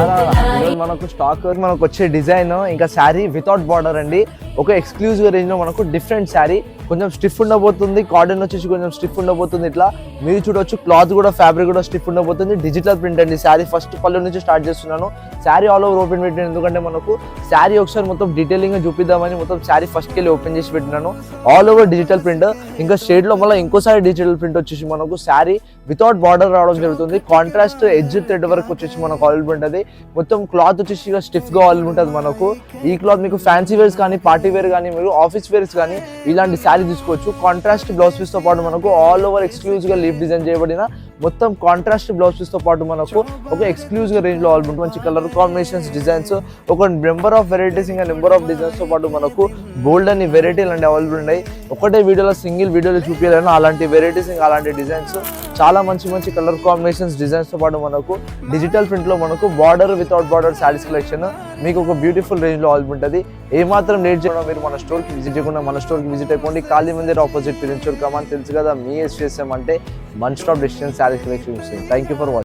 ఈరోజు మనకు స్టాక్ మనకు వచ్చే డిజైన్ ఇంకా శారీ వితౌట్ బార్డర్ అండి. ఒక ఎక్స్క్లూజివ్ రేంజ్ లో మనకు డిఫరెంట్ శారీ, కొంచెం స్టిఫ్ ఉండబోతుంది. కాటన్ వచ్చేసి కొంచెం స్టిఫ్ ఉండబోతుంది. ఇట్లా మీరు చూడొచ్చు, క్లాత్ కూడా ఫ్యాబ్రిక్ కూడా స్టిఫ్ ఉండబోతుంది. డిజిటల్ ప్రింట్ అండి. శారీ ఫస్ట్ పళ్ళు నుంచి స్టార్ట్ చేస్తున్నాను. శారీ ఆల్ ఓవర్ ఓపెన్ పెట్టాను, ఎందుకంటే మనకు శారీ ఒకసారి మొత్తం డీటెయిలింగ్ గా చూపిద్దామని మొత్తం శారీ ఫస్ట్ కెళ్ళి ఓపెన్ చేసి పెట్టినాను. ఆల్ ఓవర్ డిజిటల్ ప్రింట్, ఇంకా షేడ్ లో మళ్ళీ ఇంకోసారి డిజిటల్ ప్రింట్ వచ్చేసి మనకు శారీ వితౌట్ బార్డర్ రావడం జరుగుతుంది. కాంట్రాస్ట్ ఎడ్జ్ థ్రెడ్ వరకు వచ్చేసి మనకు ఆయిల్ ఉంటుంది. మొత్తం క్లాత్ వచ్చేసి స్టిఫ్ గా ఆయిల్ ఉంటుంది మనకు. ఈ క్లాత్ మీకు ఫ్యాన్సీ వేర్స్ కానీ, పార్టీ వేర్ కానీ, మీరు ఆఫీస్ వేర్స్ కానీ ఇలాంటి శారీ తీసుకోవచ్చు. కాంట్రాస్ట్ బ్లౌజ్ పీస్ తో పాటు మనకు ఆల్ ఓవర్ ఎక్స్క్లూజివ్ గా లీఫ్ డిజైన్ చేయబడిన మొత్తం కాంట్రాస్ట్ బ్లౌజ్ పీస్ తో పాటు మనకు ఒక ఎక్స్క్లూజివ్ రేంజ్ లో ఆల్ మంచి కలర్ కాంబినేషన్స్, డిజైన్స్, ఒక నెంబర్ ఆఫ్ వెరైటీస్, ఇంకా నెంబర్ ఆఫ్ డిజైన్స్ తో పాటు మనకు బోల్డ్ అని వెరైటీలు అంటే అవైలబుల్ ఉన్నాయి. ఒకటే వీడియోలో సింగిల్ వీడియోలో చూపించాలని అలాంటి వెరైటీస్, ఇంకా అలాంటి డిజైన్స్, చాలా మంచి మంచి కలర్ కాంబినేషన్స్, డిజైన్స్ తో పాటు మనకు డిజిటల్ ప్రింట్ లో మనకు border without border saris collection మీకు ఒక బ్యూటిఫుల్ రేంజ్ లో అవైలబుల్ ఉంటుంది. ఏమాత్రం లేట్ చేయడం మీరు మన స్టోర్ కి విజిట్ చేయకుండా మన స్టోర్ కి విజిట్ అయిపోండి. కాళీ మందిర్ ఆపోజిట్ పిరించూర్ కమాన్. తెలుసు కదా, మీ ఎస్ఎస్ఎం అంటే one stop destination saris collection. Thank you for watching.